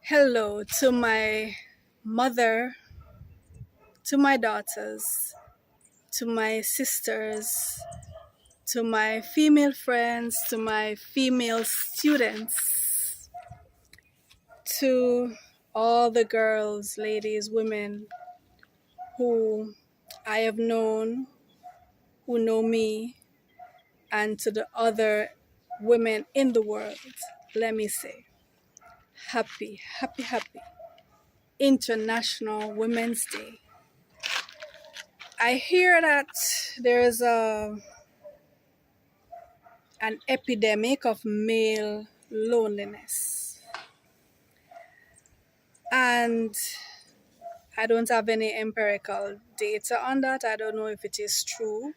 Hello to my mother, to my daughters, to my sisters, to my female friends, to my female students, to all the girls, ladies, women who I have known, who know me, and to the other women in the world. Let me say, happy, happy, happy International Women's Day. I hear that there's an epidemic of male loneliness. And I don't have any empirical data on that. I don't know if it is true.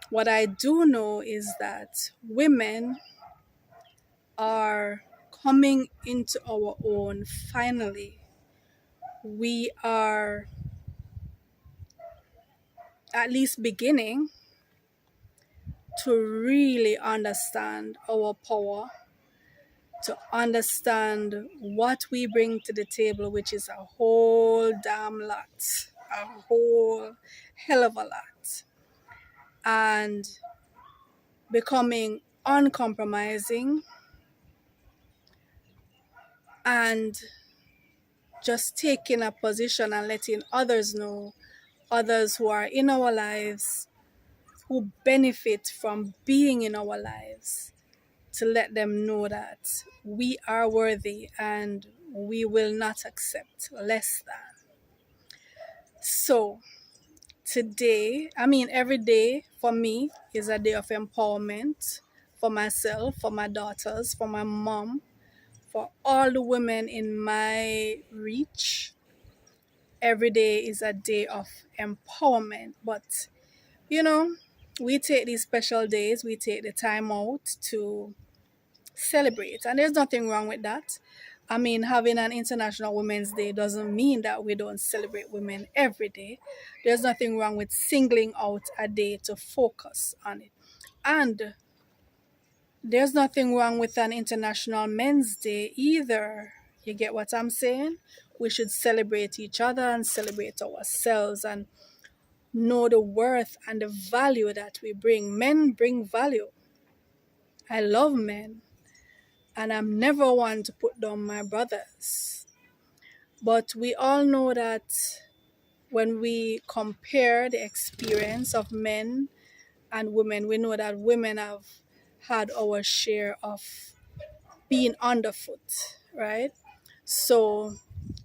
What I do know is that women are coming into our own finally. We are at least beginning to really understand our power, to understand what we bring to the table, which is a whole damn lot, a whole hell of a lot, and becoming uncompromising and just taking a position and letting others know, others who are in our lives, who benefit from being in our lives, to let them know that we are worthy and we will not accept less than. So, today, every day for me is a day of empowerment for myself, for my daughters, for my mom, for all the women in my reach. Every day is a day of empowerment. But, you know, we take these special days, we take the time out to celebrate. And there's nothing wrong with that. Having an International Women's Day doesn't mean that we don't celebrate women every day. There's nothing wrong with singling out a day to focus on it. And there's nothing wrong with an International Men's Day either. You get what I'm saying? We should celebrate each other and celebrate ourselves and know the worth and the value that we bring. Men bring value. I love men. And I'm never one to put down my brothers. But we all know that when we compare the experience of men and women, we know that women have had our share of being underfoot, right? So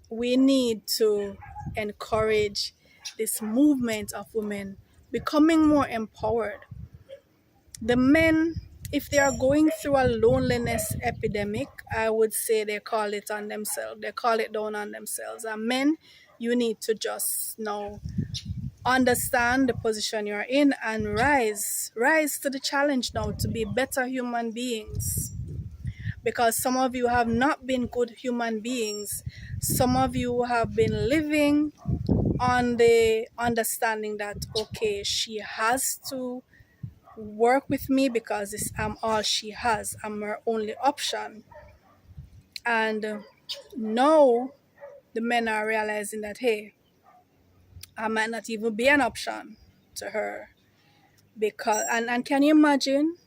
we need to encourage this movement of women becoming more empowered. The men, if they are going through a loneliness epidemic, I would say they call it on themselves. They call it down on themselves. And men, you need to just now understand the position you're in and rise to the challenge now to be better human beings. Because some of you have not been good human beings. Some of you have been living on the understanding that, okay, she has to work with me because I'm all she has. I'm her only option. And now the men are realizing that, hey, I might not even be an option to her. Because and can you imagine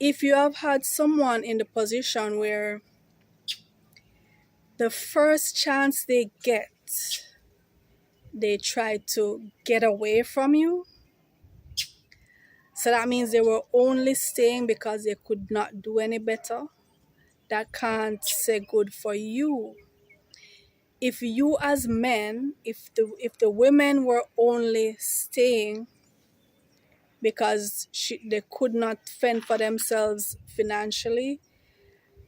if you have had someone in the position where the first chance they get, they try to get away from you? So that means they were only staying because they could not do any better. That can't say good for you. If you as men, if the women were only staying because they could not fend for themselves financially,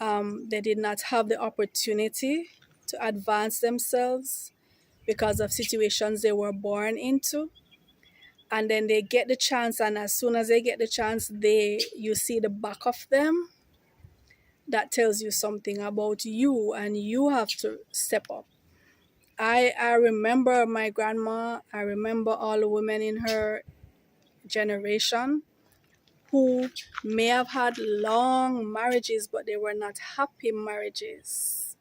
they did not have the opportunity to advance themselves because of situations they were born into, and then they get the chance, and as soon as they get the chance, you see the back of them. That tells you something about you, and you have to step up. I remember my grandma. I remember all the women in her generation who may have had long marriages, but they were not happy marriages.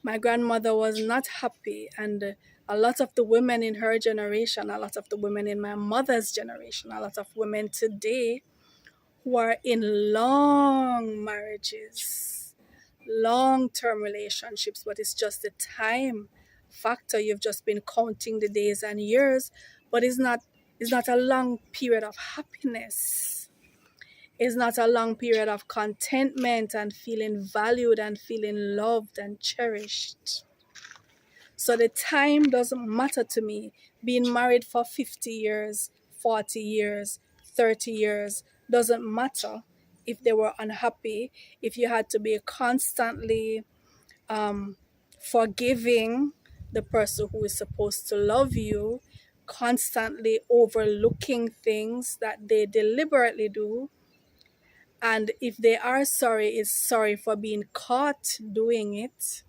My grandmother was not happy, and a lot of the women in her generation, a lot of the women in my mother's generation, a lot of women today who are in long marriages, long term relationships, but it's just the time factor. You've just been counting the days and years, but it's not a long period of happiness. It's not a long period of contentment and feeling valued and feeling loved and cherished. So the time doesn't matter to me. Being married for 50 years, 40 years, 30 years doesn't matter if they were unhappy, if you had to be constantly forgiving the person who is supposed to love you, constantly overlooking things that they deliberately do. And if they are sorry, it's sorry for being caught doing it.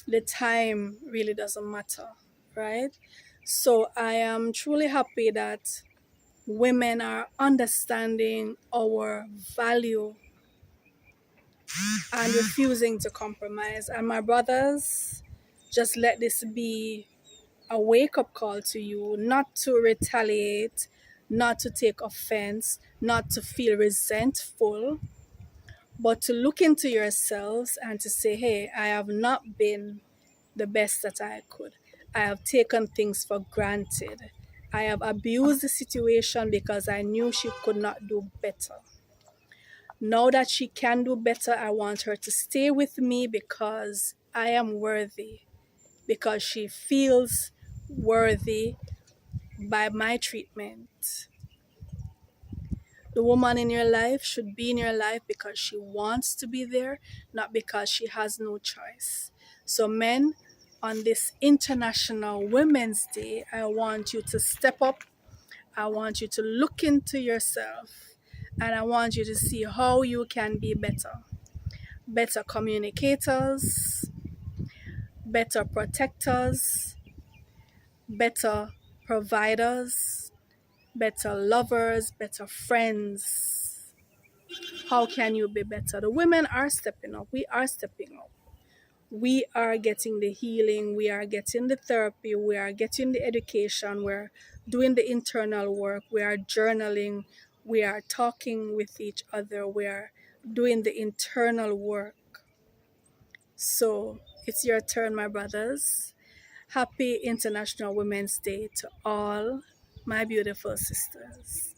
The time really doesn't matter, right? So I am truly happy that women are understanding our value and refusing to compromise. And my brothers, just let this be a wake up call to you not to retaliate, not to take offense, not to feel resentful, but to look into yourselves and to say, hey, I have not been the best that I could. I have taken things for granted. I have abused the situation because I knew she could not do better. Now that she can do better, I want her to stay with me because I am worthy, because she feels worthy by my treatment. The woman in your life should be in your life because she wants to be there, not because she has no choice. So, men, on this International Women's Day, I want you to step up. I want you to look into yourself, and I want you to see how you can be better. Better communicators, better protectors, better providers, better lovers, better friends. How can you be better? The women are stepping up. We are stepping up. We are getting the healing. We are getting the therapy. We are getting the education. We're doing the internal work. We are journaling. We are talking with each other. We are doing the internal work. So it's your turn, my brothers. Happy International Women's Day to all my beautiful sisters.